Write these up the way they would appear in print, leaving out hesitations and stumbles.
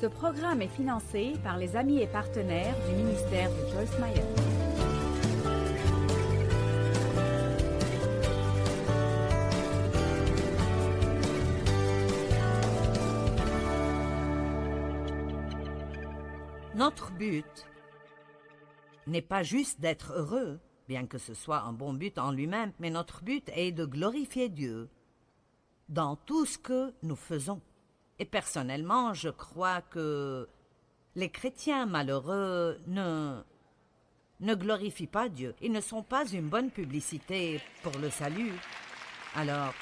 Ce programme est financé par les amis et partenaires du ministère de Joyce Meyer. Notre but n'est pas juste d'être heureux, bien que ce soit un bon but en lui-même, mais notre but est de glorifier Dieu dans tout ce que nous faisons. Et personnellement, je crois que les chrétiens malheureux ne glorifient pas Dieu. Ils ne sont pas une bonne publicité pour le salut. Alors,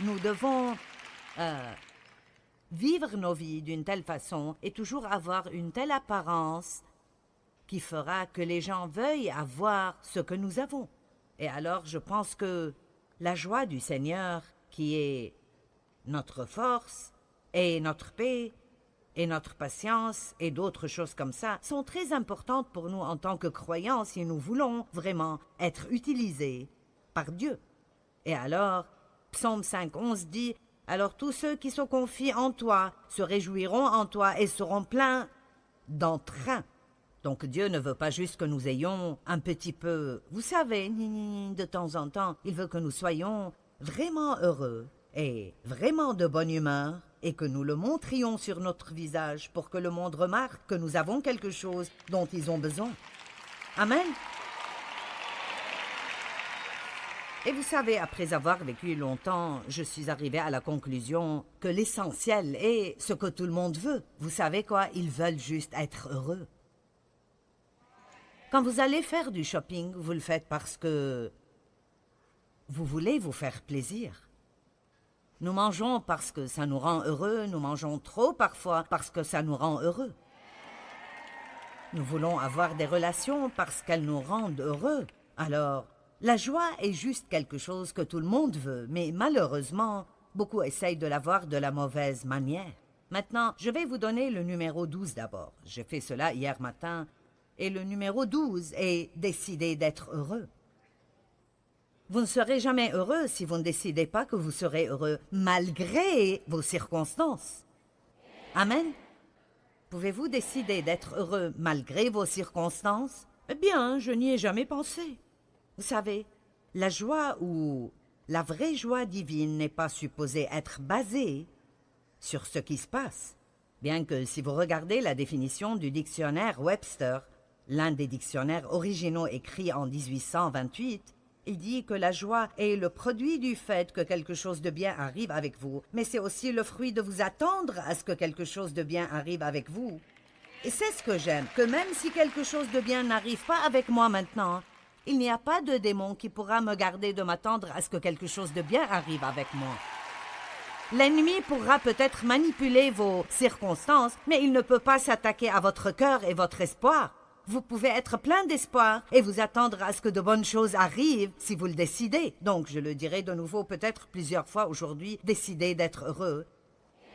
nous devons vivre nos vies d'une telle façon et toujours avoir une telle apparence qui fera que les gens veuillent avoir ce que nous avons. Et alors, je pense que la joie du Seigneur, qui est notre force, et notre paix, et notre patience, et d'autres choses comme ça, sont très importantes pour nous en tant que croyants si nous voulons vraiment être utilisés par Dieu. Et alors, Psaume 5:11 dit « Alors tous ceux qui se confient en toi se réjouiront en toi et seront pleins d'entrain. » Donc Dieu ne veut pas juste que nous ayons un petit peu, vous savez, de temps en temps. Il veut que nous soyons vraiment heureux et vraiment de bonne humeur et que nous le montrions sur notre visage pour que le monde remarque que nous avons quelque chose dont ils ont besoin. Amen. Et vous savez, après avoir vécu longtemps, je suis arrivée à la conclusion que l'essentiel est ce que tout le monde veut. Vous savez quoi? Ils veulent juste être heureux. Quand vous allez faire du shopping, vous le faites parce que vous voulez vous faire plaisir. Nous mangeons parce que ça nous rend heureux, nous mangeons trop parfois parce que ça nous rend heureux. Nous voulons avoir des relations parce qu'elles nous rendent heureux. Alors, la joie est juste quelque chose que tout le monde veut, mais malheureusement, beaucoup essayent de l'avoir de la mauvaise manière. Maintenant, je vais vous donner le numéro 12 d'abord. J'ai fait cela hier matin, et le numéro 12 est « décider d'être heureux ». Vous ne serez jamais heureux si vous ne décidez pas que vous serez heureux, malgré vos circonstances. Amen. Pouvez-vous décider d'être heureux malgré vos circonstances? Eh bien, je n'y ai jamais pensé. Vous savez, la joie ou la vraie joie divine n'est pas supposée être basée sur ce qui se passe. Bien que si vous regardez la définition du dictionnaire Webster, l'un des dictionnaires originaux écrits en 1828, il dit que la joie est le produit du fait que quelque chose de bien arrive avec vous, mais c'est aussi le fruit de vous attendre à ce que quelque chose de bien arrive avec vous. Et c'est ce que j'aime, que même si quelque chose de bien n'arrive pas avec moi maintenant, il n'y a pas de démon qui pourra me garder de m'attendre à ce que quelque chose de bien arrive avec moi. L'ennemi pourra peut-être manipuler vos circonstances, mais il ne peut pas s'attaquer à votre cœur et votre espoir. Vous pouvez être plein d'espoir et vous attendre à ce que de bonnes choses arrivent si vous le décidez. Donc, je le dirai de nouveau peut-être plusieurs fois aujourd'hui, décidez d'être heureux.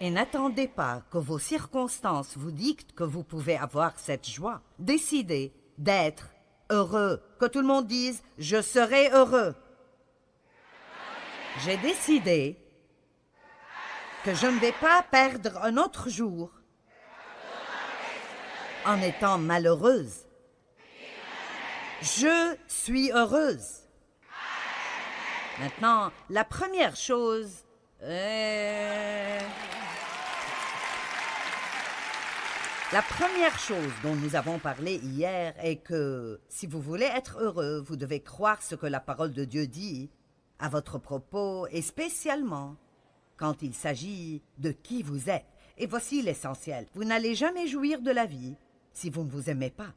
Et n'attendez pas que vos circonstances vous dictent que vous pouvez avoir cette joie. Décidez d'être heureux. Que tout le monde dise « Je serai heureux ». J'ai décidé que je ne vais pas perdre un autre jour en étant malheureuse. Je suis heureuse. Maintenant, la première chose... La première chose dont nous avons parlé hier est que si vous voulez être heureux, vous devez croire ce que la parole de Dieu dit à votre propos et spécialement quand il s'agit de qui vous êtes. Et voici l'essentiel. Vous n'allez jamais jouir de la vie si vous ne vous aimez pas.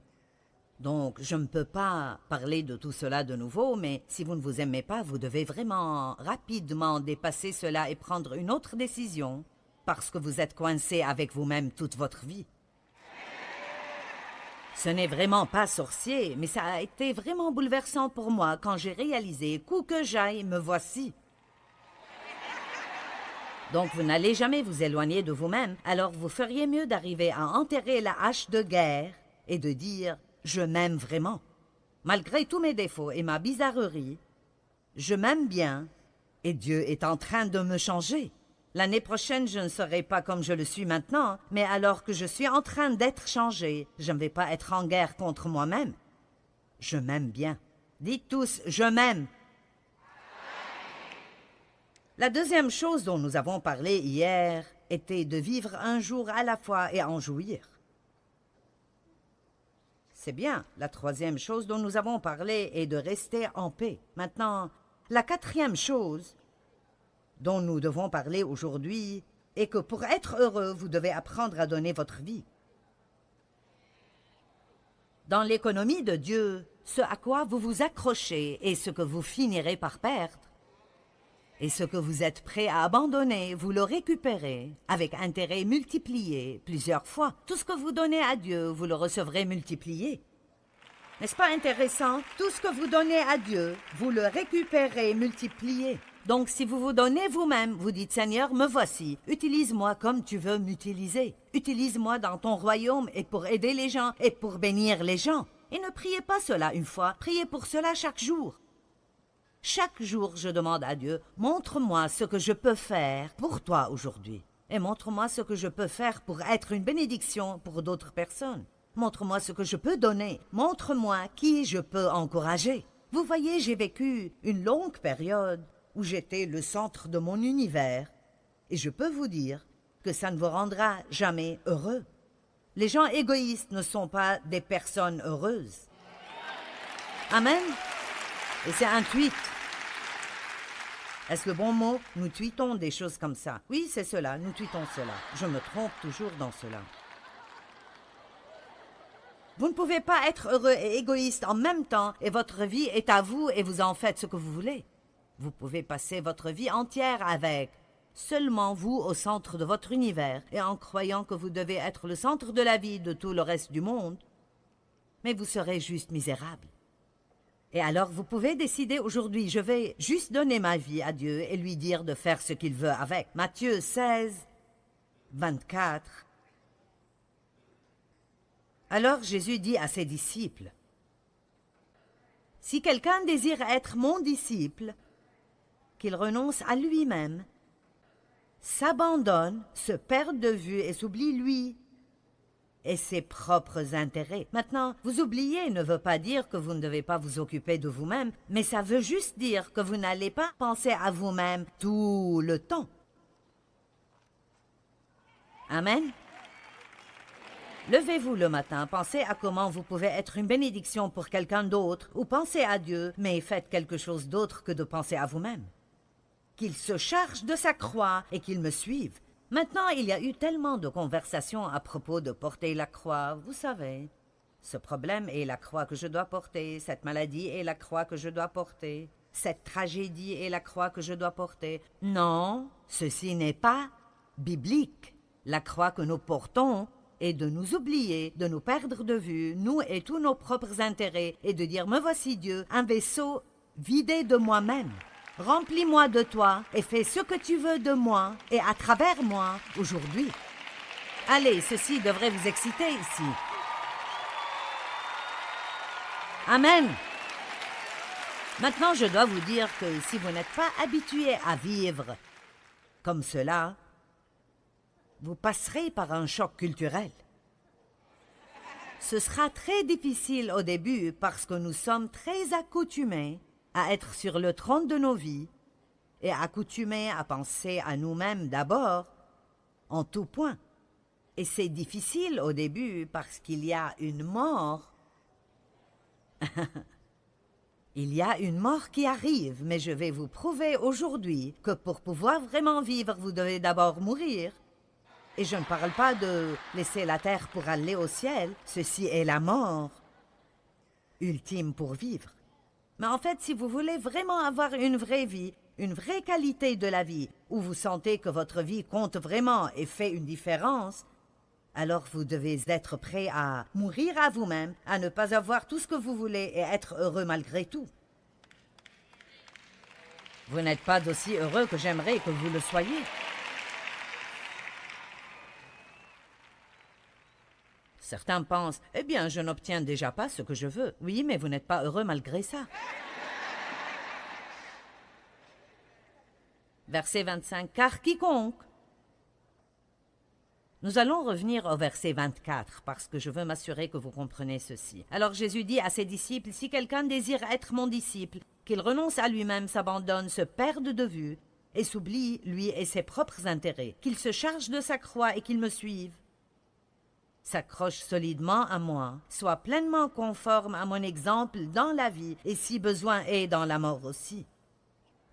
Donc, je ne peux pas parler de tout cela de nouveau, mais si vous ne vous aimez pas, vous devez vraiment rapidement dépasser cela et prendre une autre décision parce que vous êtes coincé avec vous-même toute votre vie. Ce n'est vraiment pas sorcier, mais ça a été vraiment bouleversant pour moi quand j'ai réalisé qu'où que j'aille, me voici. Donc vous n'allez jamais vous éloigner de vous-même, alors vous feriez mieux d'arriver à enterrer la hache de guerre et de dire « Je m'aime vraiment ». Malgré tous mes défauts et ma bizarrerie, je m'aime bien et Dieu est en train de me changer. L'année prochaine, je ne serai pas comme je le suis maintenant, mais alors que je suis en train d'être changé, je ne vais pas être en guerre contre moi-même. Je m'aime bien. Dites tous, je m'aime. La deuxième chose dont nous avons parlé hier était de vivre un jour à la fois et en jouir. C'est bien. La troisième chose dont nous avons parlé est de rester en paix. Maintenant, la quatrième chose dont nous devons parler aujourd'hui est que pour être heureux, vous devez apprendre à donner votre vie. Dans l'économie de Dieu, ce à quoi vous vous accrochez est ce que vous finirez par perdre. Et ce que vous êtes prêt à abandonner, vous le récupérez avec intérêt multiplié plusieurs fois. Tout ce que vous donnez à Dieu, vous le recevrez multiplié. N'est-ce pas intéressant? Tout ce que vous donnez à Dieu, vous le récupérez multiplié. Donc si vous vous donnez vous-même, vous dites « Seigneur, me voici, utilise-moi comme tu veux m'utiliser. Utilise-moi dans ton royaume et pour aider les gens et pour bénir les gens. » Et ne priez pas cela une fois, priez pour cela chaque jour. Chaque jour, je demande à Dieu, montre-moi ce que je peux faire pour toi aujourd'hui. Et montre-moi ce que je peux faire pour être une bénédiction pour d'autres personnes. Montre-moi ce que je peux donner. Montre-moi qui je peux encourager. Vous voyez, j'ai vécu une longue période où j'étais le centre de mon univers. Et je peux vous dire que ça ne vous rendra jamais heureux. Les gens égoïstes ne sont pas des personnes heureuses. Amen. Et c'est un tweet. Est-ce le bon mot? Nous tweetons des choses comme ça. Oui, c'est cela, nous tweetons cela. Je me trompe toujours dans cela. Vous ne pouvez pas être heureux et égoïste en même temps et votre vie est à vous et vous en faites ce que vous voulez. Vous pouvez passer votre vie entière avec seulement vous au centre de votre univers et en croyant que vous devez être le centre de la vie de tout le reste du monde. Mais vous serez juste misérable. Et alors vous pouvez décider aujourd'hui, je vais juste donner ma vie à Dieu et lui dire de faire ce qu'il veut avec. Matthieu 16, 24. Alors Jésus dit à ses disciples, « Si quelqu'un désire être mon disciple, qu'il renonce à lui-même, s'abandonne, se perde de vue et s'oublie lui et ses propres intérêts. » Maintenant, vous oublier ne veut pas dire que vous ne devez pas vous occuper de vous-même, mais ça veut juste dire que vous n'allez pas penser à vous-même tout le temps. Amen. Levez-vous le matin, pensez à comment vous pouvez être une bénédiction pour quelqu'un d'autre, ou pensez à Dieu, mais faites quelque chose d'autre que de penser à vous-même. Qu'il se charge de sa croix et qu'il me suive. Maintenant, il y a eu tellement de conversations à propos de porter la croix, vous savez. Ce problème est la croix que je dois porter, cette maladie est la croix que je dois porter, cette tragédie est la croix que je dois porter. Non, ceci n'est pas biblique. La croix que nous portons est de nous oublier, de nous perdre de vue, nous et tous nos propres intérêts, et de dire « Me voici Dieu, un vaisseau vidé de moi-même. Remplis-moi de toi et fais ce que tu veux de moi et à travers moi aujourd'hui. » Allez, ceci devrait vous exciter ici. Amen. Maintenant, je dois vous dire que si vous n'êtes pas habitué à vivre comme cela, vous passerez par un choc culturel. Ce sera très difficile au début parce que nous sommes très accoutumés à être sur le trône de nos vies et accoutumés à penser à nous-mêmes d'abord, en tout point. Et c'est difficile au début parce qu'il y a une mort. Il y a une mort qui arrive, mais je vais vous prouver aujourd'hui que pour pouvoir vraiment vivre, vous devez d'abord mourir. Et je ne parle pas de laisser la terre pour aller au ciel, ceci est la mort ultime pour vivre. Mais en fait, si vous voulez vraiment avoir une vraie vie, une vraie qualité de la vie, où vous sentez que votre vie compte vraiment et fait une différence, alors vous devez être prêt à mourir à vous-même, à ne pas avoir tout ce que vous voulez et être heureux malgré tout. Vous n'êtes pas aussi heureux que j'aimerais que vous le soyez. Certains pensent, « Eh bien, je n'obtiens déjà pas ce que je veux. » Oui, mais vous n'êtes pas heureux malgré ça. Verset 25, car quiconque. Nous allons revenir au verset 24 parce que je veux m'assurer que vous comprenez ceci. Alors Jésus dit à ses disciples, si quelqu'un désire être mon disciple, qu'il renonce à lui-même, s'abandonne, se perde de vue et s'oublie, lui et ses propres intérêts, qu'il se charge de sa croix et qu'il me suive. S'accroche solidement à moi, soit pleinement conforme à mon exemple dans la vie et si besoin est dans la mort aussi.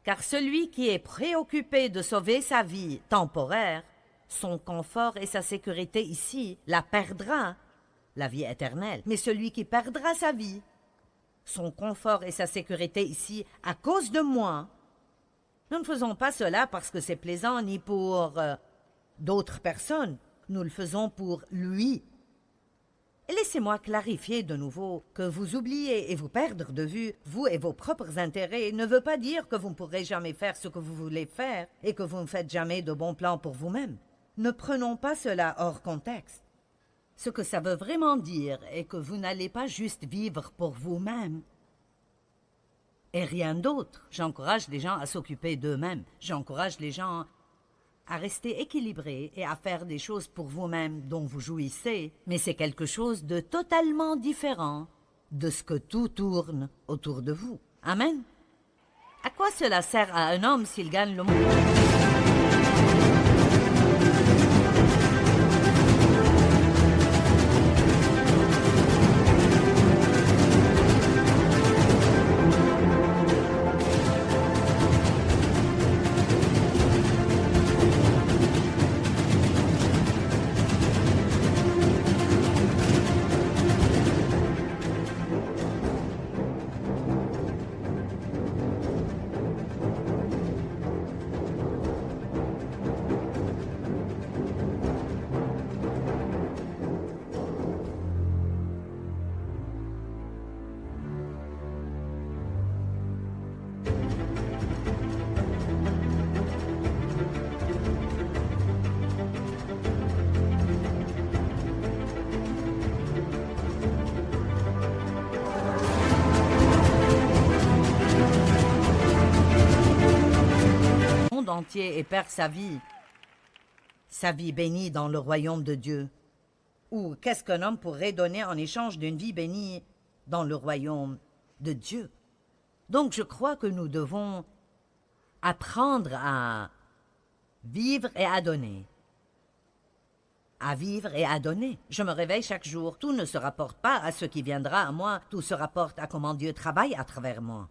Car celui qui est préoccupé de sauver sa vie temporaire, son confort et sa sécurité ici, la perdra, la vie éternelle. Mais celui qui perdra sa vie, son confort et sa sécurité ici, à cause de moi, nous ne faisons pas cela parce que c'est plaisant ni pour d'autres personnes. Nous le faisons pour lui. Et laissez-moi clarifier de nouveau que vous oublier et vous perdre de vue, vous et vos propres intérêts, ne veut pas dire que vous ne pourrez jamais faire ce que vous voulez faire et que vous ne faites jamais de bons plans pour vous-même. Ne prenons pas cela hors contexte. Ce que ça veut vraiment dire est que vous n'allez pas juste vivre pour vous-même et rien d'autre. J'encourage les gens à s'occuper d'eux-mêmes. J'encourage les gens à rester équilibrés et à faire des choses pour vous-même dont vous jouissez, mais c'est quelque chose de totalement différent de ce que tout tourne autour de vous. Amen. À quoi cela sert à un homme s'il gagne le monde? Entier et perd sa vie bénie dans le royaume de Dieu. Ou qu'est-ce qu'un homme pourrait donner en échange d'une vie bénie dans le royaume de Dieu? Donc je crois que nous devons apprendre à vivre et à donner. À vivre et à donner. Je me réveille chaque jour. Tout ne se rapporte pas à ce qui viendra à moi. Tout se rapporte à comment Dieu travaille à travers moi.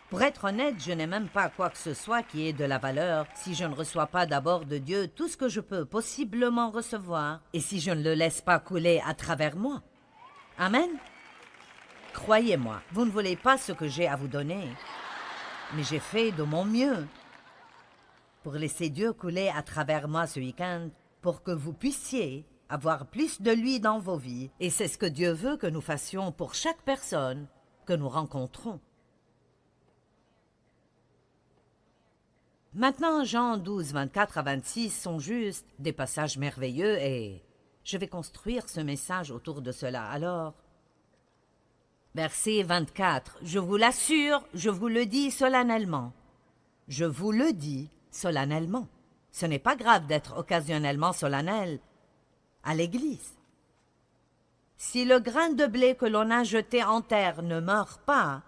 Pour être honnête, je n'ai même pas quoi que ce soit qui ait de la valeur si je ne reçois pas d'abord de Dieu tout ce que je peux possiblement recevoir et si je ne le laisse pas couler à travers moi. Amen. Croyez-moi, vous ne voulez pas ce que j'ai à vous donner, mais j'ai fait de mon mieux pour laisser Dieu couler à travers moi ce week-end pour que vous puissiez avoir plus de lui dans vos vies. Et c'est ce que Dieu veut que nous fassions pour chaque personne que nous rencontrons. Maintenant, Jean 12, 24 à 26 sont juste des passages merveilleux et je vais construire ce message autour de cela. Alors, verset 24, je vous l'assure, je vous le dis solennellement. Je vous le dis solennellement. Ce n'est pas grave d'être occasionnellement solennel à l'Église. Si le grain de blé que l'on a jeté en terre ne meurt pas,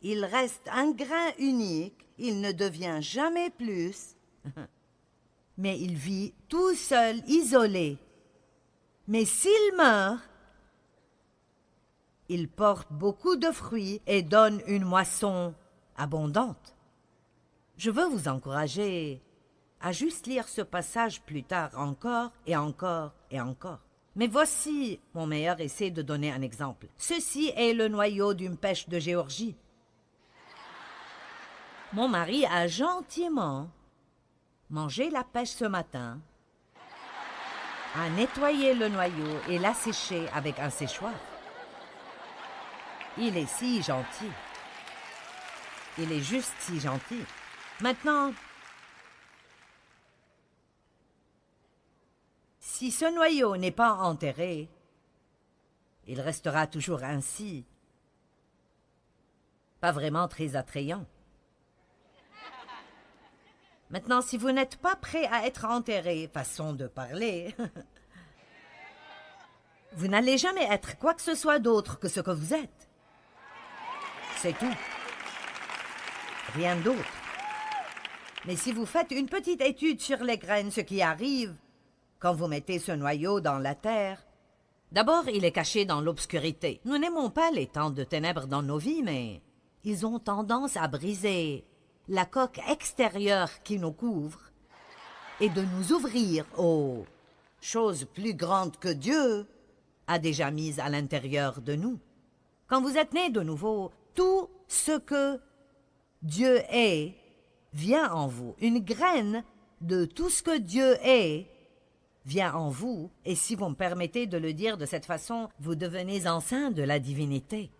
il reste un grain unique. Il ne devient jamais plus, mais il vit tout seul, isolé. Mais s'il meurt, il porte beaucoup de fruits et donne une moisson abondante. Je veux vous encourager à juste lire ce passage plus tard encore et encore et encore. Mais voici mon meilleur essai de donner un exemple. Ceci est le noyau d'une pêche de Géorgie. Mon mari a gentiment mangé la pêche ce matin, a nettoyé le noyau et l'a séché avec un séchoir. Il est si gentil. Il est juste si gentil. Maintenant, si ce noyau n'est pas enterré, il restera toujours ainsi. Pas vraiment très attrayant. Maintenant, si vous n'êtes pas prêt à être enterré, façon de parler, vous n'allez jamais être quoi que ce soit d'autre que ce que vous êtes. C'est tout. Rien d'autre. Mais si vous faites une petite étude sur les graines, ce qui arrive quand vous mettez ce noyau dans la terre, d'abord, il est caché dans l'obscurité. Nous n'aimons pas les temps de ténèbres dans nos vies, mais ils ont tendance à briser la coque extérieure qui nous couvre et de nous ouvrir aux choses plus grandes que Dieu a déjà mises à l'intérieur de nous. Quand vous êtes né de nouveau, tout ce que Dieu est vient en vous. Une graine de tout ce que Dieu est vient en vous, et si vous me permettez de le dire de cette façon, vous devenez enceint de la divinité.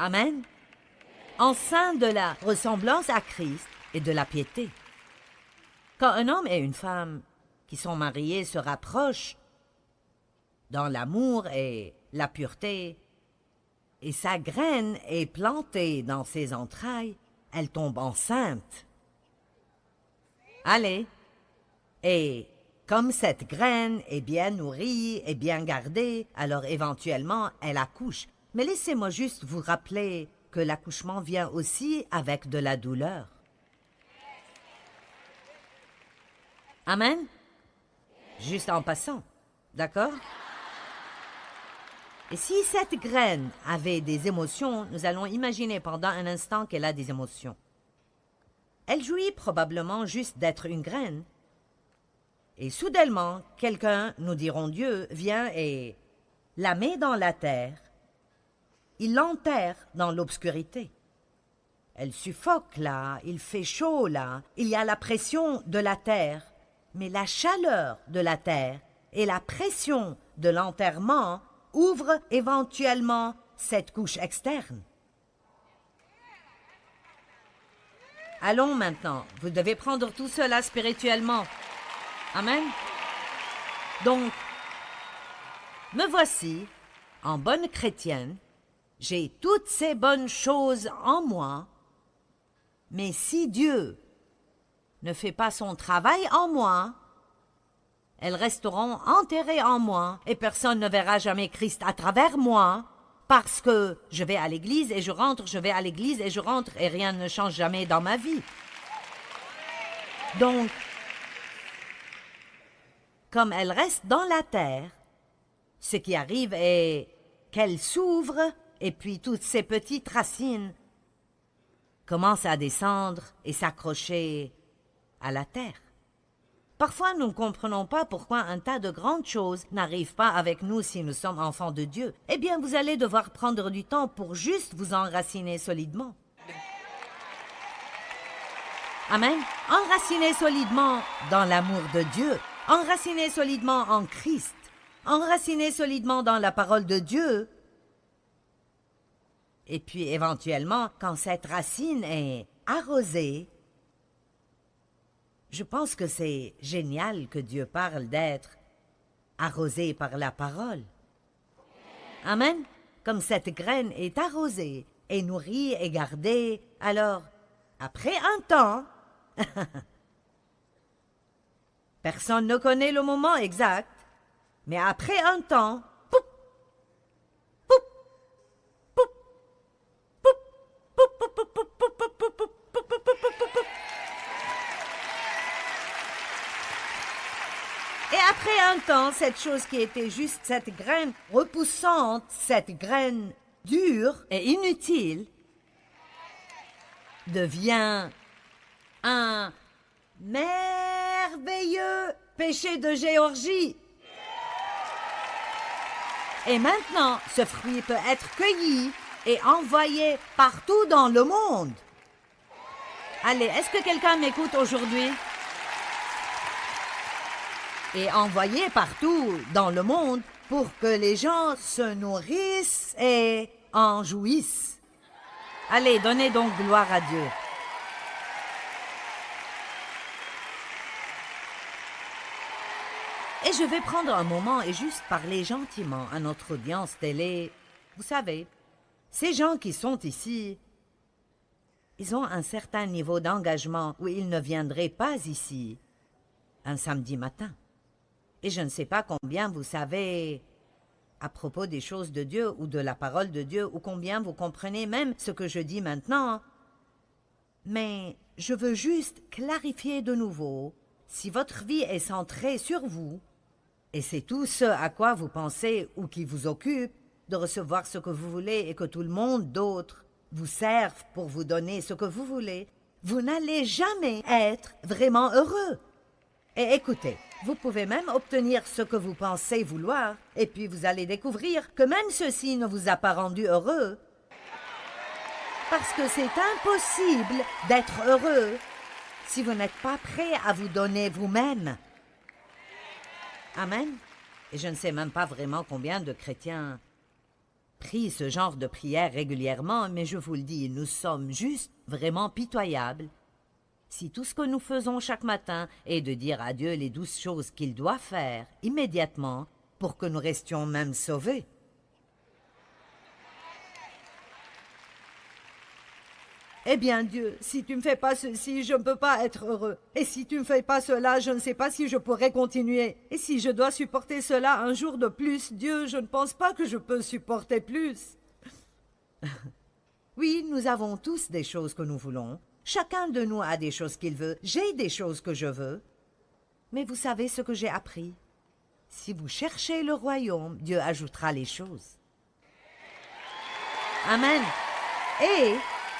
Amen. Enceint de la ressemblance à Christ et de la piété. Quand un homme et une femme qui sont mariés se rapprochent dans l'amour et la pureté, et sa graine est plantée dans ses entrailles, elle tombe enceinte. Allez, et comme cette graine est bien nourrie et bien gardée, alors éventuellement elle accouche. Mais laissez-moi juste vous rappeler que l'accouchement vient aussi avec de la douleur. Amen? Juste en passant, d'accord? Et si cette graine avait des émotions, nous allons imaginer pendant un instant qu'elle a des émotions. Elle jouit probablement juste d'être une graine. Et soudainement, quelqu'un, nous dirons Dieu, vient et la met dans la terre. Il l'enterre dans l'obscurité. Elle suffoque là, il fait chaud là, il y a la pression de la terre. Mais la chaleur de la terre et la pression de l'enterrement ouvrent éventuellement cette couche externe. Allons maintenant, vous devez prendre tout cela spirituellement. Amen. Donc, me voici, en bonne chrétienne, j'ai toutes ces bonnes choses en moi, mais si Dieu ne fait pas son travail en moi, elles resteront enterrées en moi et personne ne verra jamais Christ à travers moi parce que je vais à l'église et je rentre, je vais à l'église et je rentre et rien ne change jamais dans ma vie. Donc, comme elles restent dans la terre, ce qui arrive est qu'elles s'ouvrent et puis toutes ces petites racines commencent à descendre et s'accrocher à la terre. Parfois, nous ne comprenons pas pourquoi un tas de grandes choses n'arrivent pas avec nous si nous sommes enfants de Dieu. Eh bien, vous allez devoir prendre du temps pour juste vous enraciner solidement. Amen. Enraciner solidement dans l'amour de Dieu. Enraciner solidement en Christ. Enraciner solidement dans la parole de Dieu. Et puis, éventuellement, quand cette racine est arrosée, je pense que c'est génial que Dieu parle d'être arrosé par la parole. Amen. Comme cette graine est arrosée, et nourrie et gardée, alors, après un temps, personne ne connaît le moment exact, mais après un temps, poup, poup, poup, poup, poup, poup, poup, poup, poup, poup, poup, poup, poup, poup, poup, poup. Et après un temps, cette chose qui était juste cette graine repoussante, cette graine dure et inutile, devient un merveilleux péché de Géorgie. Et maintenant, ce fruit peut être cueilli et envoyé partout dans le monde. Allez, est-ce que quelqu'un m'écoute aujourd'hui? Et envoyé partout dans le monde pour que les gens se nourrissent et en jouissent. Allez, donnez donc gloire à Dieu. Et je vais prendre un moment et juste parler gentiment à notre audience télé. Vous savez, ces gens qui sont ici, Ils ont un certain niveau d'engagement où ils ne viendraient pas ici un samedi matin. Et je ne sais pas combien vous savez à propos des choses de Dieu ou de la parole de Dieu, ou combien vous comprenez même ce que je dis maintenant. Mais je veux juste clarifier de nouveau, si votre vie est centrée sur vous, et c'est tout ce à quoi vous pensez ou qui vous occupe, de recevoir ce que vous voulez et que tout le monde d'autre vous serve pour vous donner ce que vous voulez, vous n'allez jamais être vraiment heureux. Et écoutez, vous pouvez même obtenir ce que vous pensez vouloir, et puis vous allez découvrir que même ceci ne vous a pas rendu heureux. Parce que c'est impossible d'être heureux si vous n'êtes pas prêt à vous donner vous-même. Amen. Et je ne sais même pas vraiment combien de chrétiens prient ce genre de prière régulièrement, mais je vous le dis, nous sommes juste vraiment pitoyables. Si tout ce que nous faisons chaque matin est de dire à Dieu les 12 choses qu'il doit faire immédiatement pour que nous restions même sauvés. Eh bien Dieu, si tu ne me fais pas ceci, je ne peux pas être heureux. Et si tu ne me fais pas cela, je ne sais pas si je pourrai continuer. Et si je dois supporter cela un jour de plus, Dieu, je ne pense pas que je peux supporter plus. Oui, nous avons tous des choses que nous voulons. Chacun de nous a des choses qu'il veut. J'ai des choses que je veux. Mais vous savez ce que j'ai appris? Si vous cherchez le royaume, Dieu ajoutera les choses. Amen. Et,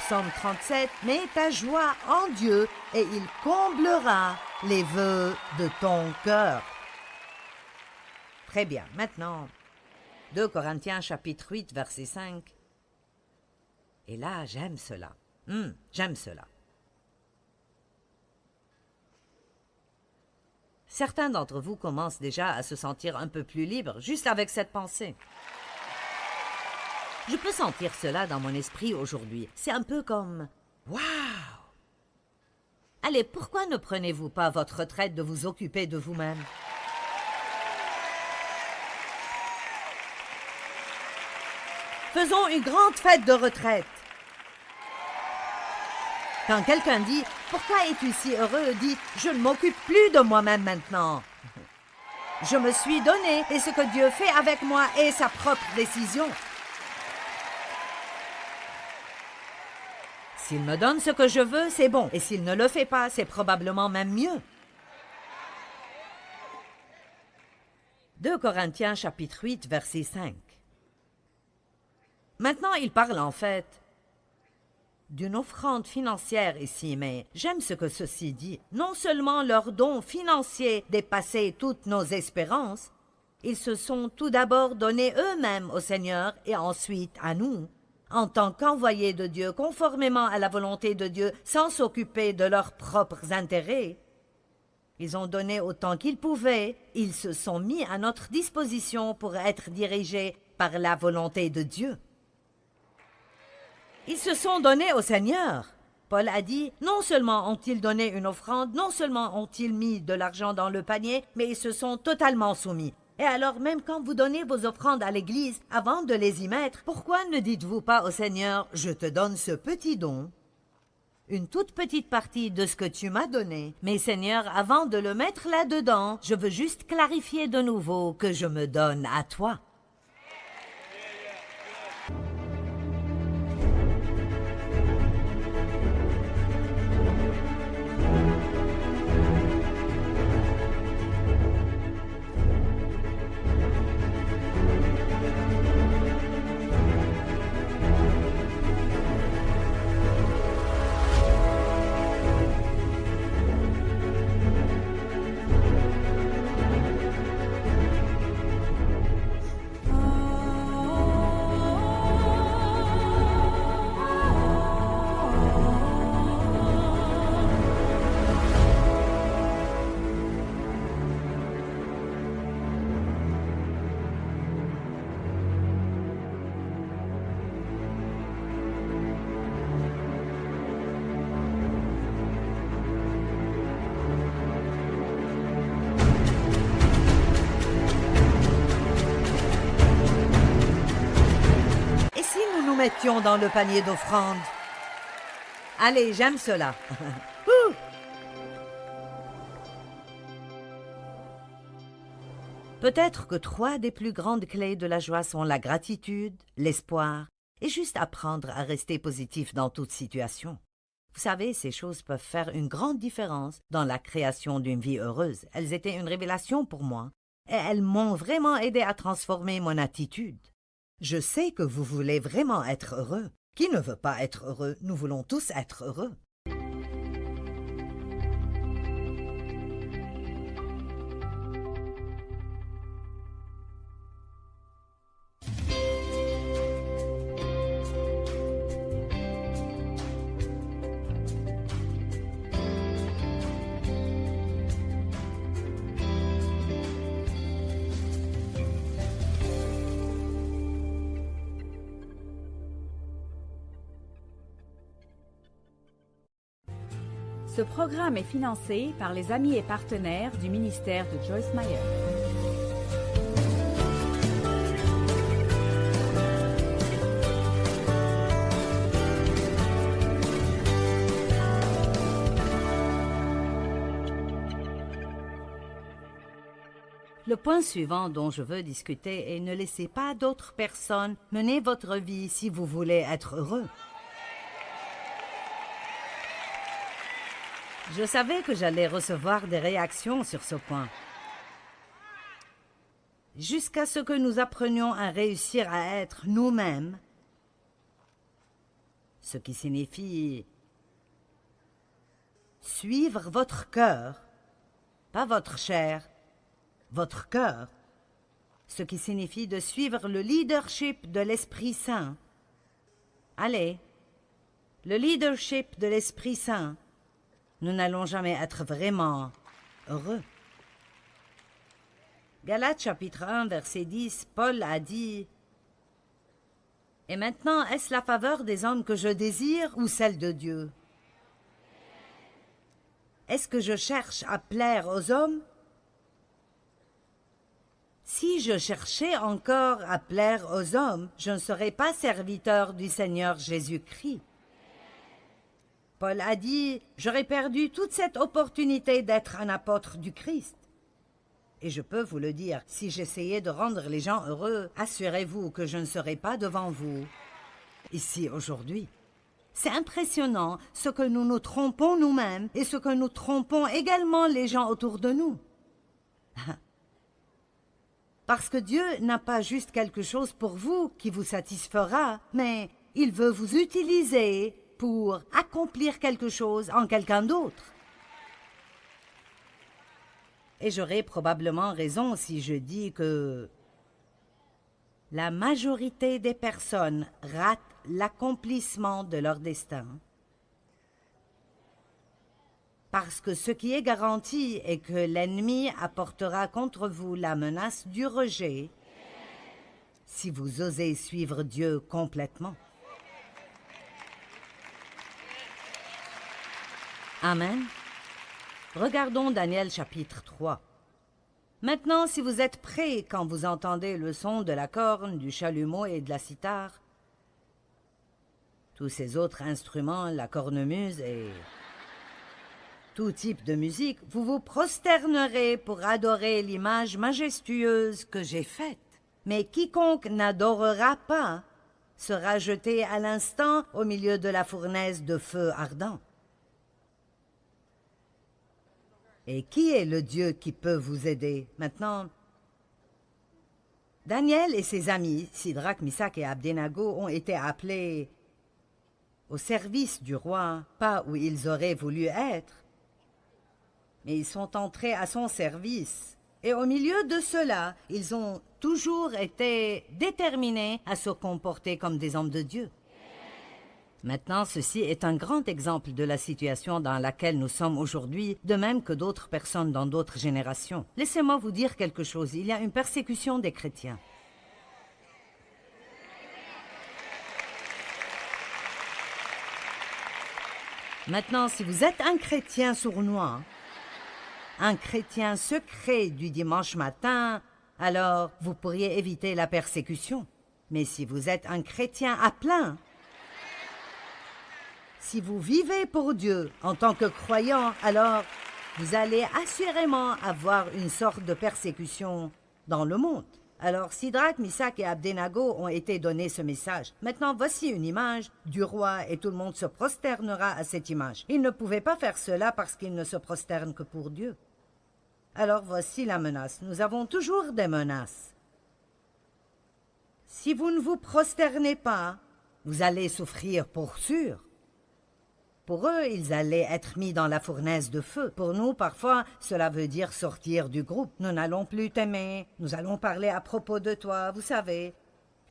Psaume 37, mets ta joie en Dieu et il comblera les vœux de ton cœur. Très bien. Maintenant, 2 Corinthiens chapitre 8, verset 5. Et là, j'aime cela. J'aime cela. Certains d'entre vous commencent déjà à se sentir un peu plus libres, juste avec cette pensée. Je peux sentir cela dans mon esprit aujourd'hui. C'est un peu comme « Waouh !» Allez, pourquoi ne prenez-vous pas votre retraite de vous occuper de vous-même? Faisons une grande fête de retraite. Quand quelqu'un dit « Pourquoi es-tu si heureux ?» dites « Je ne m'occupe plus de moi-même maintenant. Je me suis donné et ce que Dieu fait avec moi est sa propre décision. S'il me donne ce que je veux, c'est bon. Et s'il ne le fait pas, c'est probablement même mieux. 2 Corinthiens chapitre 8, verset 5. Maintenant, il parle en fait d'une offrande financière ici, mais j'aime ce que ceci dit. Non seulement leurs dons financiers dépassaient toutes nos espérances, ils se sont tout d'abord donnés eux-mêmes au Seigneur et ensuite à nous, en tant qu'envoyés de Dieu, conformément à la volonté de Dieu, sans s'occuper de leurs propres intérêts. Ils ont donné autant qu'ils pouvaient, ils se sont mis à notre disposition pour être dirigés par la volonté de Dieu. Ils se sont donnés au Seigneur. Paul a dit, non seulement ont-ils donné une offrande, non seulement ont-ils mis de l'argent dans le panier, mais ils se sont totalement soumis. Et alors, même quand vous donnez vos offrandes à l'Église, avant de les y mettre, pourquoi ne dites-vous pas au Seigneur, je te donne ce petit don, une toute petite partie de ce que tu m'as donné, mais Seigneur, avant de le mettre là-dedans, je veux juste clarifier de nouveau que je me donne à toi. Mettions dans le panier d'offrande. Allez, j'aime cela. Ouh! Peut-être que 3 des plus grandes clés de la joie sont la gratitude, l'espoir et juste apprendre à rester positif dans toute situation. Vous savez, ces choses peuvent faire une grande différence dans la création d'une vie heureuse. Elles étaient une révélation pour moi et elles m'ont vraiment aidé à transformer mon attitude. Je sais que vous voulez vraiment être heureux. Qui ne veut pas être heureux? Nous voulons tous être heureux. Ce programme est financé par les amis et partenaires du ministère de Joyce Meyer. Le point suivant dont je veux discuter est ne laissez pas d'autres personnes mener votre vie si vous voulez être heureux. Je savais que j'allais recevoir des réactions sur ce point. Jusqu'à ce que nous apprenions à réussir à être nous-mêmes, ce qui signifie suivre votre cœur, pas votre chair, votre cœur, ce qui signifie de suivre le leadership de l'Esprit Saint. Allez, le leadership de l'Esprit Saint. Nous n'allons jamais être vraiment heureux. Galates chapitre 1, verset 10, Paul a dit « Et maintenant, est-ce la faveur des hommes que je désire ou celle de Dieu? Est-ce que je cherche à plaire aux hommes? Si je cherchais encore à plaire aux hommes, je ne serais pas serviteur du Seigneur Jésus-Christ. » Paul a dit « J'aurais perdu toute cette opportunité d'être un apôtre du Christ. » Et je peux vous le dire, si j'essayais de rendre les gens heureux, assurez-vous que je ne serais pas devant vous, ici aujourd'hui. C'est impressionnant ce que nous nous trompons nous-mêmes et ce que nous trompons également les gens autour de nous. Parce que Dieu n'a pas juste quelque chose pour vous qui vous satisfera, mais il veut vous utiliser pour accomplir quelque chose en quelqu'un d'autre. Et j'aurais probablement raison si je dis que la majorité des personnes ratent l'accomplissement de leur destin. Parce que ce qui est garanti est que l'ennemi apportera contre vous la menace du rejet si vous osez suivre Dieu complètement. Amen. Regardons Daniel chapitre 3. Maintenant, si vous êtes prêts quand vous entendez le son de la corne, du chalumeau et de la cithare, tous ces autres instruments, la cornemuse et tout type de musique, vous vous prosternerez pour adorer l'image majestueuse que j'ai faite. Mais quiconque n'adorera pas sera jeté à l'instant au milieu de la fournaise de feu ardent. Et qui est le Dieu qui peut vous aider? Maintenant, Daniel et ses amis, Sidrac, Misak et Abdenago, ont été appelés au service du roi, pas où ils auraient voulu être, mais ils sont entrés à son service. Et au milieu de cela, ils ont toujours été déterminés à se comporter comme des hommes de Dieu. Maintenant, ceci est un grand exemple de la situation dans laquelle nous sommes aujourd'hui, de même que d'autres personnes dans d'autres générations. Laissez-moi vous dire quelque chose. Il y a une persécution des chrétiens. Maintenant, si vous êtes un chrétien sournois, un chrétien secret du dimanche matin, alors vous pourriez éviter la persécution. Mais si vous êtes un chrétien à plein, Si vous vivez pour Dieu en tant que croyant, alors vous allez assurément avoir une sorte de persécution dans le monde. Alors Sidrac, Misak et Abdenago ont été donnés ce message. Maintenant, voici une image du roi et tout le monde se prosternera à cette image. Ils ne pouvaient pas faire cela parce qu'ils ne se prosternent que pour Dieu. Alors voici la menace. Nous avons toujours des menaces. Si vous ne vous prosternez pas, vous allez souffrir pour sûr. Pour eux, ils allaient être mis dans la fournaise de feu. Pour nous, parfois, cela veut dire sortir du groupe. Nous n'allons plus t'aimer. Nous allons parler à propos de toi, vous savez.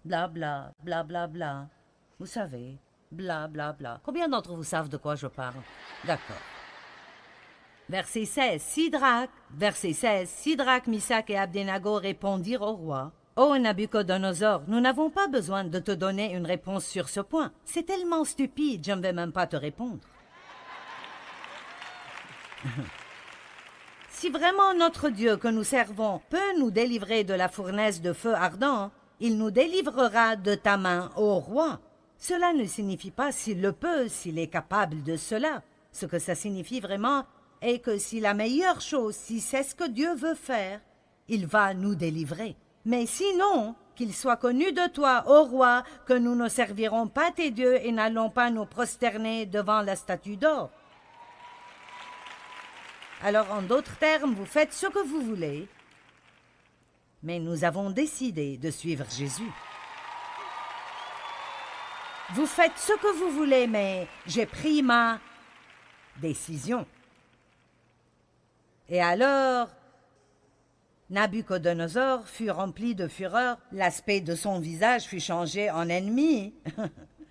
Bla bla, bla bla bla. Vous savez, bla bla bla. Combien d'entre vous savent de quoi je parle? D'accord. Verset 16, Sidrac, Misak et Abdenago répondirent au roi. Ô Nabuchodonosor, nous n'avons pas besoin de te donner une réponse sur ce point. C'est tellement stupide, je ne vais même pas te répondre. Si vraiment notre Dieu que nous servons peut nous délivrer de la fournaise de feu ardent, il nous délivrera de ta main, ô roi. Cela ne signifie pas s'il le peut, s'il est capable de cela. Ce que ça signifie vraiment est que si la meilleure chose, si c'est ce que Dieu veut faire, il va nous délivrer. Mais sinon, qu'il soit connu de toi, ô roi, que nous ne servirons pas tes dieux et n'allons pas nous prosterner devant la statue d'or. Alors, en d'autres termes, vous faites ce que vous voulez, mais nous avons décidé de suivre Jésus. Vous faites ce que vous voulez, mais j'ai pris ma décision. Et alors, Nabuchodonosor fut rempli de fureur, l'aspect de son visage fut changé en ennemi.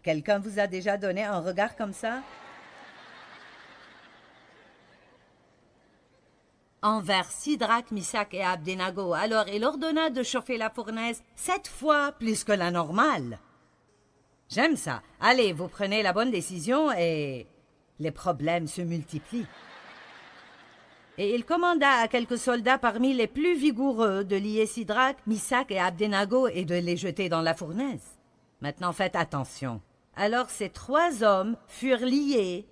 Quelqu'un vous a déjà donné un regard comme ça? Envers Sidrac, Misak et Abdenago, alors il ordonna de chauffer la fournaise 7 fois plus que la normale. J'aime ça. Allez, vous prenez la bonne décision et les problèmes se multiplient. Et il commanda à quelques soldats parmi les plus vigoureux de lier Sidrac, Misak et Abdenago et de les jeter dans la fournaise. Maintenant faites attention. Alors ces 3 hommes furent liés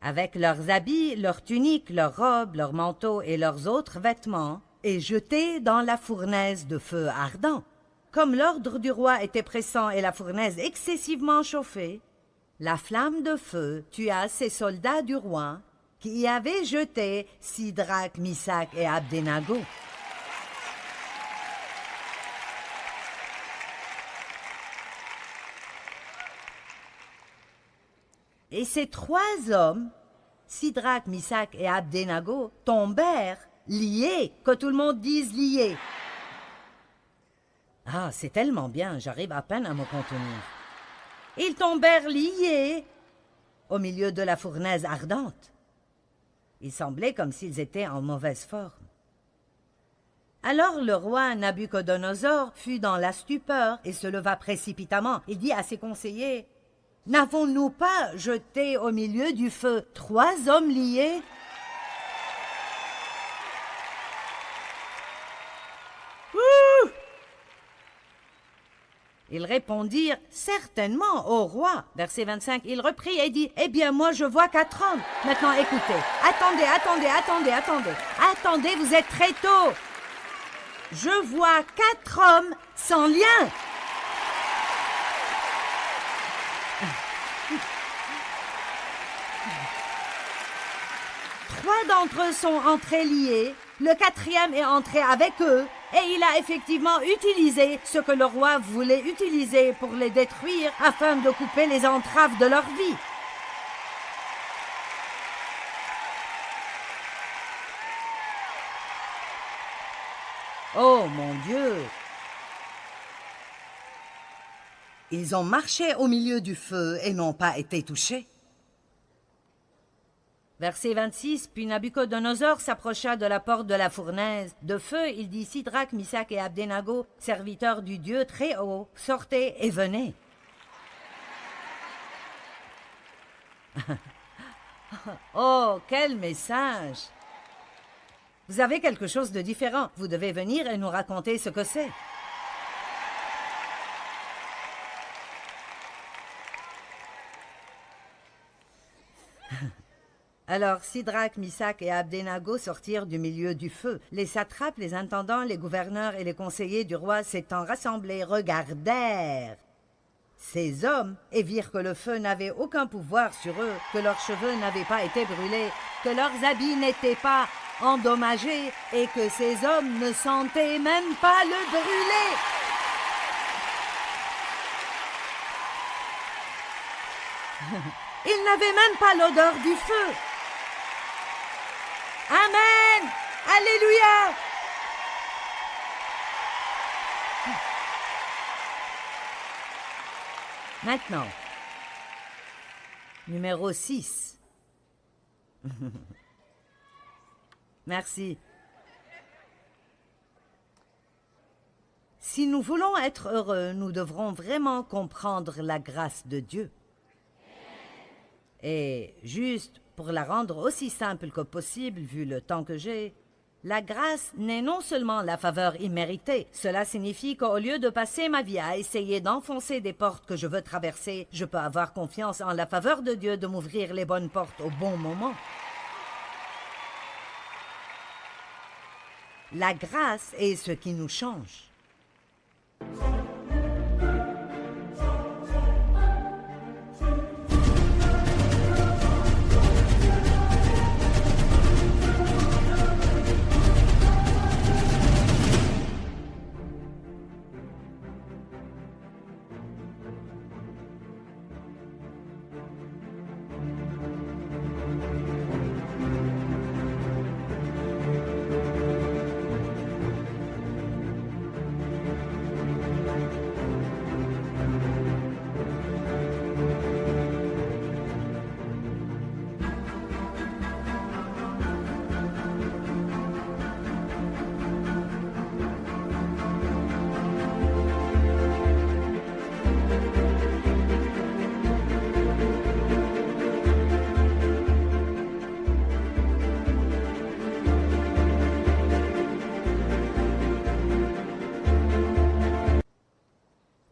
avec leurs habits, leurs tuniques, leurs robes, leurs manteaux et leurs autres vêtements et jetés dans la fournaise de feu ardent. Comme l'ordre du roi était pressant et la fournaise excessivement chauffée, la flamme de feu tua ces soldats du roi qui y avait jeté Sidrac, Misak et Abdenago. Et ces 3 hommes, Sidrac, Misak et Abdenago, tombèrent liés, que tout le monde dise liés. Ah, c'est tellement bien, j'arrive à peine à me contenir. Ils tombèrent liés au milieu de la fournaise ardente. Il semblait comme s'ils étaient en mauvaise forme. Alors le roi Nabuchodonosor fut dans la stupeur et se leva précipitamment. Il dit à ses conseillers, « N'avons-nous pas jeté au milieu du feu 3 hommes liés ?» Ils répondirent « Certainement, ô roi !» Verset 25, il reprit et dit « Eh bien, moi, je vois 4 hommes. Maintenant, écoutez. Attendez, vous êtes très tôt. Je vois 4 hommes sans lien. » Trois d'entre eux sont entrés liés, le 4e est entré avec eux, et il a effectivement utilisé ce que le roi voulait utiliser pour les détruire afin de couper les entraves de leur vie. Oh mon Dieu! Ils ont marché au milieu du feu et n'ont pas été touchés. Verset 26, puis Nabuchodonosor s'approcha de la porte de la fournaise. De feu, il dit, Sidrac, Misak et Abdenago, serviteurs du Dieu très haut, sortez et venez. Oh, quel message! Vous avez quelque chose de différent. Vous devez venir et nous raconter ce que c'est. Alors Sidrac, Misac et Abdenago sortirent du milieu du feu. Les satrapes, les intendants, les gouverneurs et les conseillers du roi s'étant rassemblés regardèrent ces hommes et virent que le feu n'avait aucun pouvoir sur eux, que leurs cheveux n'avaient pas été brûlés, que leurs habits n'étaient pas endommagés et que ces hommes ne sentaient même pas le brûler. Ils n'avaient même pas l'odeur du feu. Amen! Alléluia! Maintenant, numéro 6. Merci. Si nous voulons être heureux, nous devrons vraiment comprendre la grâce de Dieu. Et juste pour la rendre aussi simple que possible, vu le temps que j'ai, la grâce n'est non seulement la faveur imméritée. Cela signifie qu'au lieu de passer ma vie à essayer d'enfoncer des portes que je veux traverser, je peux avoir confiance en la faveur de Dieu de m'ouvrir les bonnes portes au bon moment. La grâce est ce qui nous change.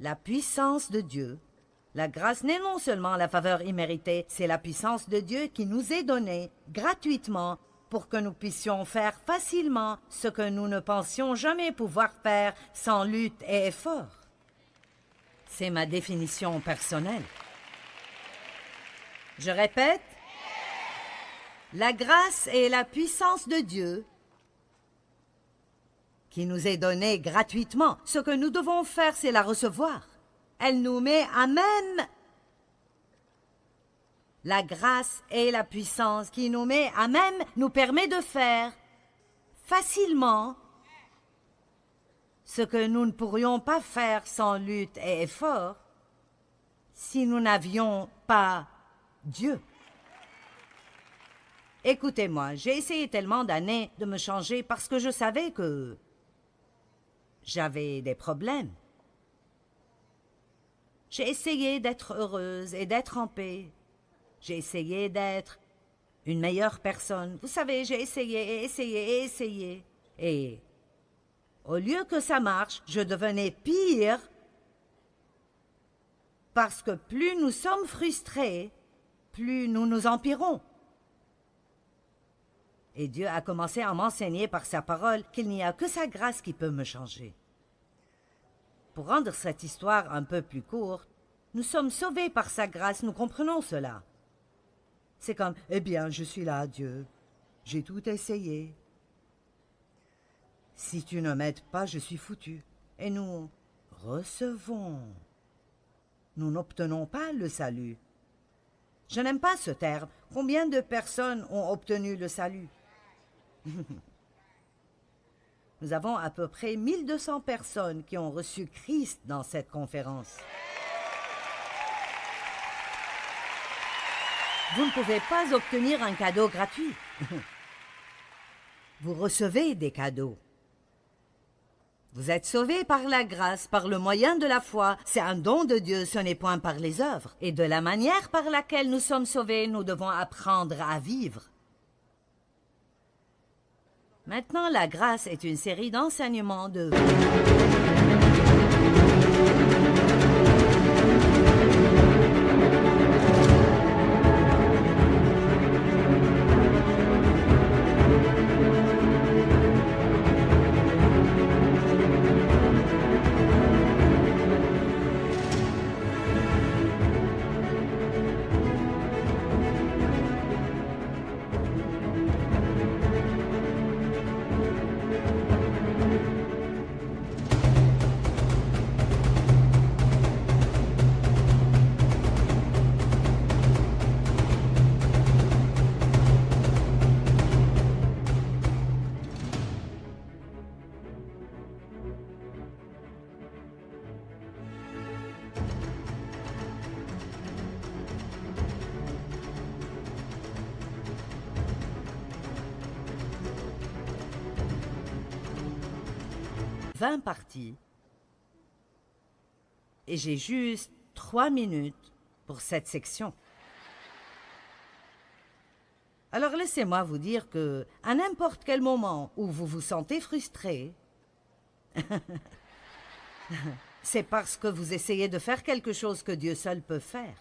La puissance de Dieu. La grâce n'est non seulement la faveur imméritée, c'est la puissance de Dieu qui nous est donnée gratuitement pour que nous puissions faire facilement ce que nous ne pensions jamais pouvoir faire sans lutte et effort. C'est ma définition personnelle. Je répète, la grâce est la puissance de Dieu qui nous est donnée gratuitement. Ce que nous devons faire, c'est la recevoir. Elle nous met à même. La grâce et la puissance qui nous met à même nous permet de faire facilement ce que nous ne pourrions pas faire sans lutte et effort si nous n'avions pas Dieu. Écoutez-moi, j'ai essayé tellement d'années de me changer parce que je savais que j'avais des problèmes. J'ai essayé d'être heureuse et d'être en paix. J'ai essayé d'être une meilleure personne. Vous savez, j'ai essayé et essayé et essayé. Et au lieu que ça marche, je devenais pire parce que plus nous sommes frustrés, plus nous nous empirons. Et Dieu a commencé à m'enseigner par sa parole qu'il n'y a que sa grâce qui peut me changer. Pour rendre cette histoire un peu plus courte, nous sommes sauvés par sa grâce, nous comprenons cela. C'est comme, eh bien, je suis là, Dieu. J'ai tout essayé. Si tu ne m'aides pas, je suis foutu. Et nous recevons. Nous n'obtenons pas le salut. Je n'aime pas ce terme. Combien de personnes ont obtenu le salut? Nous avons à peu près 1200 personnes qui ont reçu Christ dans cette conférence. Vous ne pouvez pas obtenir un cadeau gratuit. Vous recevez des cadeaux. Vous êtes sauvés par la grâce, par le moyen de la foi. C'est un don de Dieu, ce n'est point par les œuvres. Et de la manière par laquelle nous sommes sauvés, nous devons apprendre à vivre. Maintenant, la grâce est une série d'enseignements de... 20 parties. Et j'ai juste 3 minutes pour cette section. Alors laissez-moi vous dire que, à n'importe quel moment où vous vous sentez frustré, c'est parce que vous essayez de faire quelque chose que Dieu seul peut faire.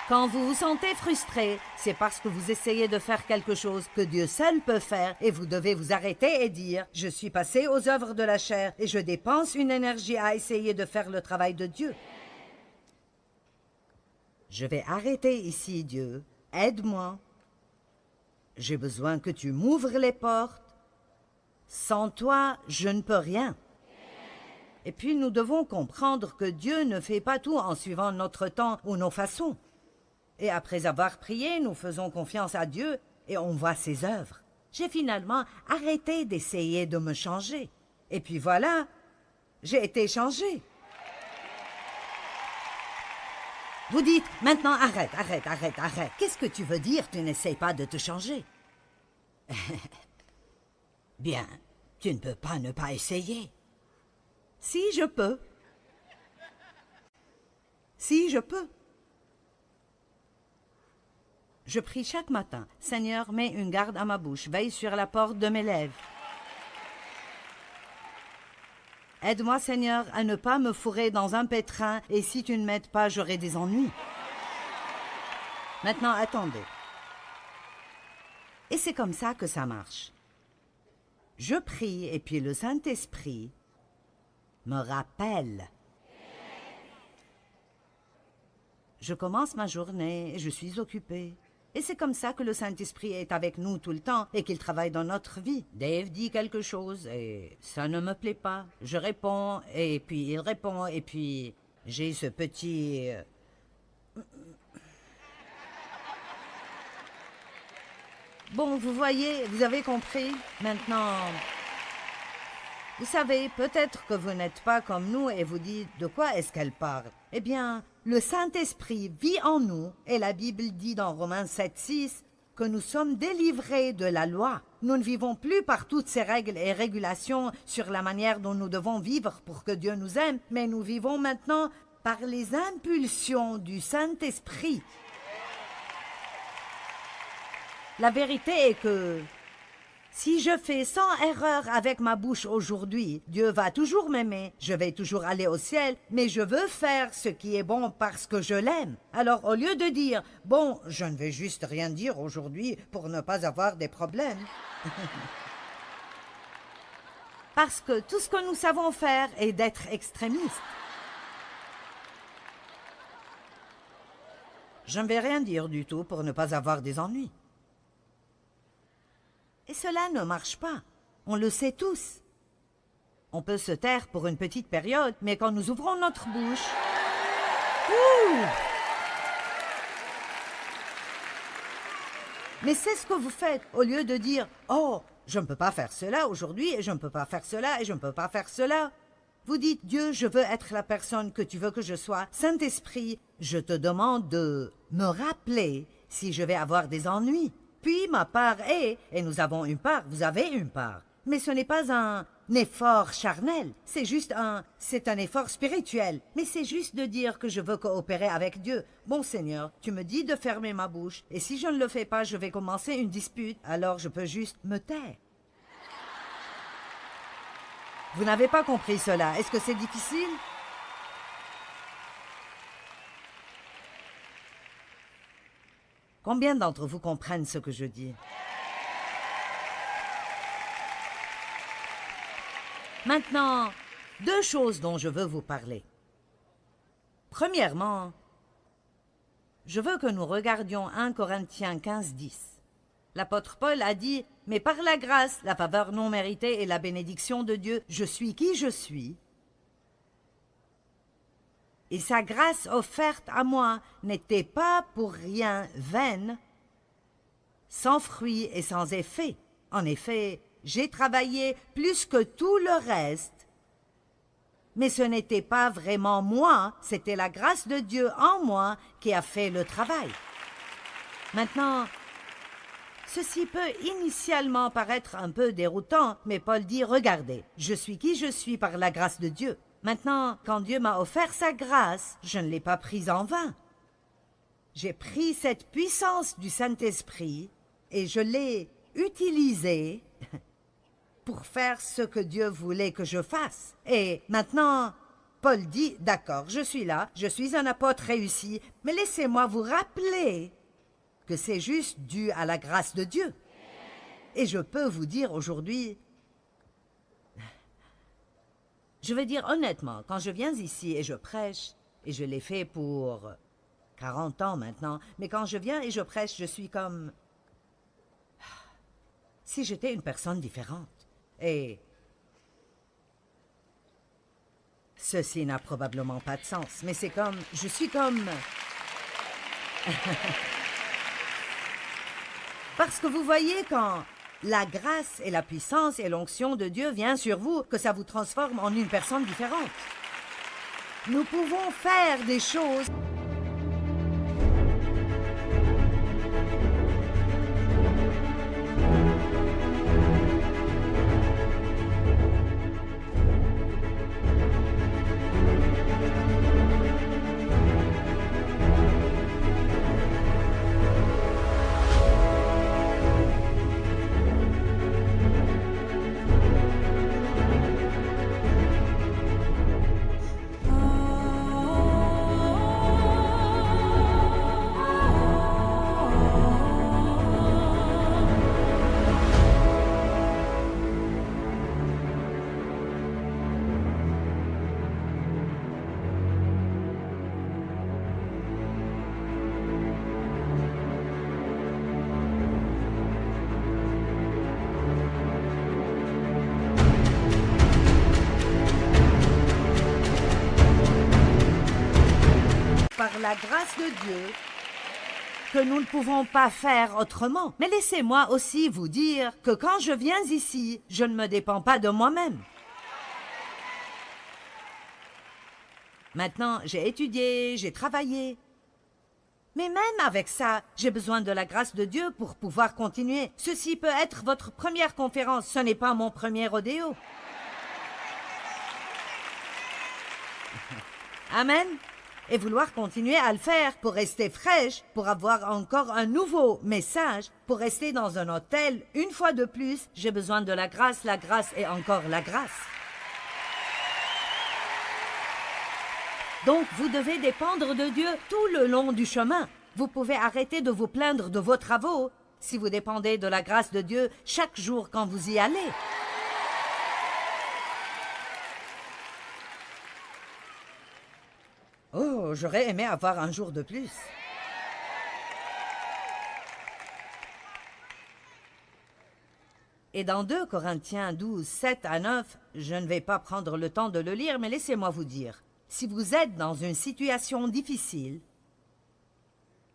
Quand vous vous sentez frustré, c'est parce que vous essayez de faire quelque chose que Dieu seul peut faire et vous devez vous arrêter et dire « Je suis passé aux œuvres de la chair et je dépense une énergie à essayer de faire le travail de Dieu. Je vais arrêter ici, Dieu. Aide-moi. J'ai besoin que tu m'ouvres les portes. Sans toi, je ne peux rien. » Et puis nous devons comprendre que Dieu ne fait pas tout en suivant notre temps ou nos façons. Et après avoir prié, nous faisons confiance à Dieu et on voit ses œuvres. J'ai finalement arrêté d'essayer de me changer. Et puis voilà, j'ai été changée. Vous dites, maintenant arrête. Qu'est-ce que tu veux dire, tu n'essayes pas de te changer? Bien, tu ne peux pas ne pas essayer. Si, je peux. Si, je peux. Je prie chaque matin, « Seigneur, mets une garde à ma bouche, veille sur la porte de mes lèvres. Aide-moi, Seigneur, à ne pas me fourrer dans un pétrin, et si tu ne m'aides pas, j'aurai des ennuis. » Maintenant, attendez. Et c'est comme ça que ça marche. Je prie, et puis le Saint-Esprit me rappelle. Je commence ma journée, et je suis occupée. Et c'est comme ça que le Saint-Esprit est avec nous tout le temps et qu'il travaille dans notre vie. Dave dit quelque chose et ça ne me plaît pas. Je réponds et puis il répond et puis j'ai ce petit... Bon, vous voyez, vous avez compris. Maintenant, vous savez, peut-être que vous n'êtes pas comme nous et vous dites de quoi est-ce qu'elle parle. Eh bien, le Saint-Esprit vit en nous et la Bible dit dans Romains 7,6 que nous sommes délivrés de la loi. Nous ne vivons plus par toutes ces règles et régulations sur la manière dont nous devons vivre pour que Dieu nous aime, mais nous vivons maintenant par les impulsions du Saint-Esprit. La vérité est que si je fais 100 erreurs avec ma bouche aujourd'hui, Dieu va toujours m'aimer, je vais toujours aller au ciel, mais je veux faire ce qui est bon parce que je l'aime. Alors au lieu de dire « Bon, je ne vais juste rien dire aujourd'hui pour ne pas avoir des problèmes. » Parce que tout ce que nous savons faire est d'être extrémistes. Je ne vais rien dire du tout pour ne pas avoir des ennuis. Et cela ne marche pas. On le sait tous. On peut se taire pour une petite période, mais quand nous ouvrons notre bouche... Mais c'est ce que vous faites, au lieu de dire « Oh, je ne peux pas faire cela aujourd'hui, et je ne peux pas faire cela, et je ne peux pas faire cela. » Vous dites « Dieu, je veux être la personne que tu veux que je sois. Saint-Esprit, je te demande de me rappeler si je vais avoir des ennuis. » Puis ma part est, et nous avons une part, vous avez une part. Mais ce n'est pas un effort charnel, c'est un effort spirituel. Mais c'est juste de dire que je veux coopérer avec Dieu. Bon Seigneur, tu me dis de fermer ma bouche, et si je ne le fais pas, je vais commencer une dispute, alors je peux juste me taire. Vous n'avez pas compris cela, est-ce que c'est difficile? Combien d'entre vous comprennent ce que je dis? Maintenant, 2 choses dont je veux vous parler. Premièrement, je veux que nous regardions 1 Corinthiens 15:10. L'apôtre Paul a dit « Mais par la grâce, la faveur non méritée et la bénédiction de Dieu, je suis qui je suis. » Et sa grâce offerte à moi n'était pas pour rien vaine, sans fruit et sans effet. En effet, j'ai travaillé plus que tout le reste, mais ce n'était pas vraiment moi, c'était la grâce de Dieu en moi qui a fait le travail. Maintenant, Ceci peut initialement paraître un peu déroutant, mais Paul dit, regardez, je suis qui je suis par la grâce de Dieu. Maintenant, quand Dieu m'a offert sa grâce, je ne l'ai pas prise en vain. J'ai pris cette puissance du Saint-Esprit et je l'ai utilisée pour faire ce que Dieu voulait que je fasse. Et maintenant, Paul dit, d'accord, je suis là, je suis un apôtre réussi, mais laissez-moi vous rappeler que c'est juste dû à la grâce de Dieu. Et je peux vous dire aujourd'hui, je veux dire honnêtement, quand je viens ici et je prêche, et je l'ai fait pour 40 ans maintenant, mais quand je viens et je prêche, je suis comme si j'étais une personne différente. Et ceci n'a probablement pas de sens, mais c'est comme, je suis comme... Parce que vous voyez, quand la grâce et la puissance et l'onction de Dieu viennent sur vous, que ça vous transforme en une personne différente. Nous pouvons faire des choses... par la grâce de Dieu, que nous ne pouvons pas faire autrement. Mais laissez-moi aussi vous dire que quand je viens ici, je ne me dépends pas de moi-même. Maintenant, j'ai étudié, j'ai travaillé. Mais même avec ça, j'ai besoin de la grâce de Dieu pour pouvoir continuer. Ceci peut être votre première conférence, ce n'est pas mon premier rodéo. Amen. Et vouloir continuer à le faire pour rester fraîche, pour avoir encore un nouveau message, pour rester dans un hôtel, une fois de plus, j'ai besoin de la grâce et encore la grâce. Donc, vous devez dépendre de Dieu tout le long du chemin. Vous pouvez arrêter de vous plaindre de vos travaux si vous dépendez de la grâce de Dieu chaque jour quand vous y allez. Oh, j'aurais aimé avoir un jour de plus. Et dans 2 Corinthiens 12, 7 à 9, je ne vais pas prendre le temps de le lire, mais laissez-moi vous dire. Si vous êtes dans une situation difficile,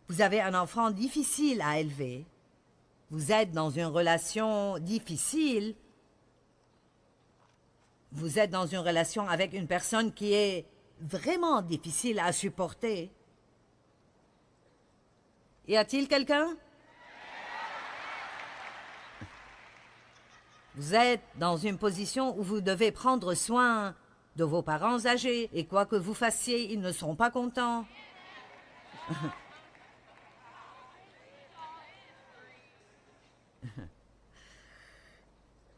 vous avez un enfant difficile à élever, vous êtes dans une relation difficile, vous êtes dans une relation avec une personne qui est vraiment difficile à supporter. Y a-t-il quelqu'un? Vous êtes dans une position où vous devez prendre soin de vos parents âgés, et quoi que vous fassiez, ils ne seront pas contents.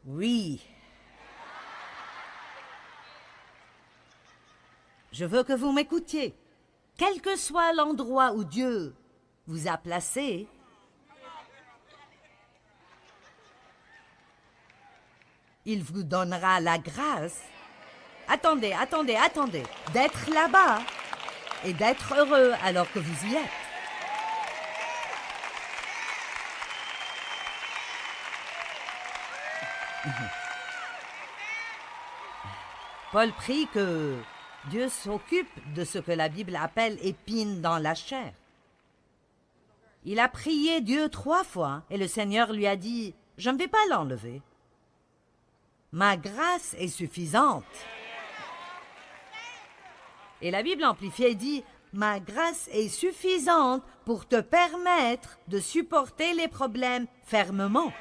Oui. Je veux que vous m'écoutiez. Quel que soit l'endroit où Dieu vous a placé, il vous donnera la grâce. Attendez, d'être là-bas et d'être heureux alors que vous y êtes. Paul prie que Dieu s'occupe de ce que la Bible appelle épine dans la chair. Il a prié Dieu 3 fois et le Seigneur lui a dit « Je ne vais pas l'enlever. Ma grâce est suffisante. » Et la Bible amplifiée dit « Ma grâce est suffisante pour te permettre de supporter les problèmes fermement.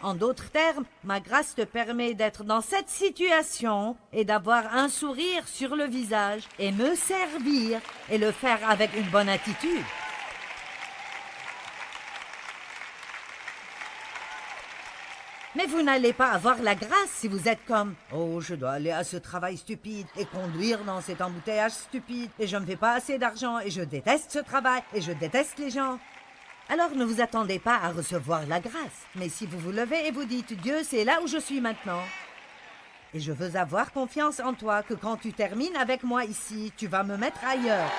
En d'autres termes, ma grâce te permet d'être dans cette situation et d'avoir un sourire sur le visage et me servir et le faire avec une bonne attitude. Mais vous n'allez pas avoir la grâce si vous êtes comme « Oh, je dois aller à ce travail stupide et conduire dans cet embouteillage stupide et je ne fais pas assez d'argent et je déteste ce travail et je déteste les gens. » Alors ne vous attendez pas à recevoir la grâce. Mais si vous vous levez et vous dites « Dieu, c'est là où je suis maintenant. Et je veux avoir confiance en toi que quand tu termines avec moi ici, tu vas me mettre ailleurs.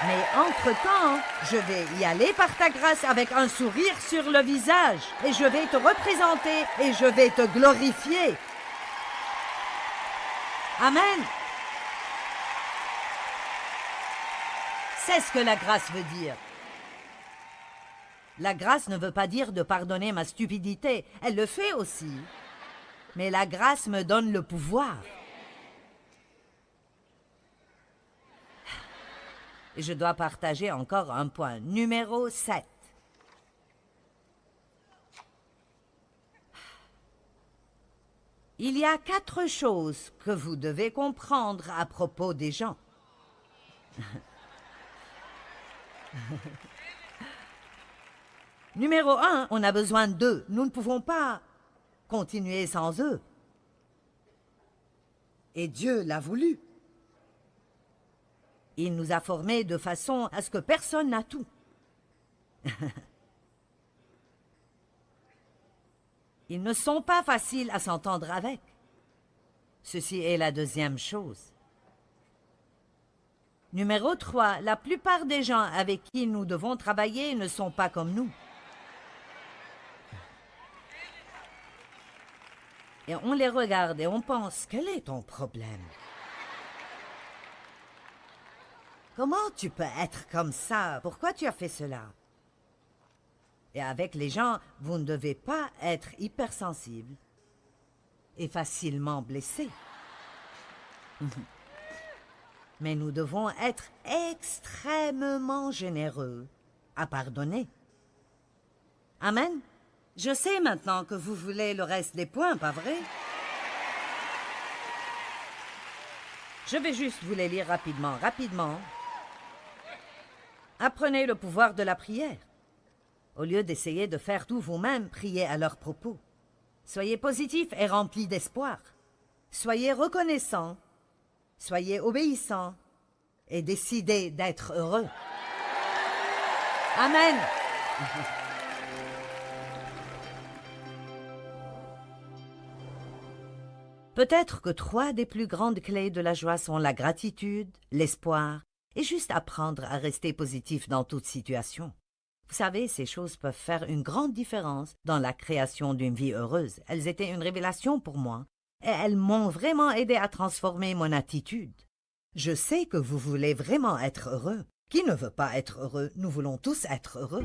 Mais entre-temps, je vais y aller par ta grâce avec un sourire sur le visage. Et je vais te représenter et je vais te glorifier. » Amen. C'est ce que la grâce veut dire. La grâce ne veut pas dire de pardonner ma stupidité. Elle le fait aussi. Mais la grâce me donne le pouvoir. Et je dois partager encore un point. Numéro 7. Il y a 4 choses que vous devez comprendre à propos des gens. Numéro 1, on a besoin d'eux. Nous ne pouvons pas continuer sans eux. Et Dieu l'a voulu. Il nous a formés de façon à ce que personne n'a tout. Ils ne sont pas faciles à s'entendre avec. Ceci est la deuxième chose. Numéro 3, la plupart des gens avec qui nous devons travailler ne sont pas comme nous. Et on les regarde et on pense, quel est ton problème? Comment tu peux être comme ça? Pourquoi tu as fait cela? Et avec les gens, vous ne devez pas être hypersensible et facilement blessé. Mais nous devons être extrêmement généreux à pardonner. Amen. Je sais maintenant que vous voulez le reste des points, pas vrai? Je vais juste vous les lire rapidement. Apprenez le pouvoir de la prière. Au lieu d'essayer de faire tout vous-même, priez à leur propos. Soyez positifs et remplis d'espoir. Soyez reconnaissants Soyez obéissants et décidez d'être heureux. Amen. Peut-être que 3 des plus grandes clés de la joie sont la gratitude, l'espoir et juste apprendre à rester positif dans toute situation. Vous savez, ces choses peuvent faire une grande différence dans la création d'une vie heureuse. Elles étaient une révélation pour moi et elles m'ont vraiment aidé à transformer mon attitude. Je sais que vous voulez vraiment être heureux. Qui ne veut pas être heureux? Nous voulons tous être heureux.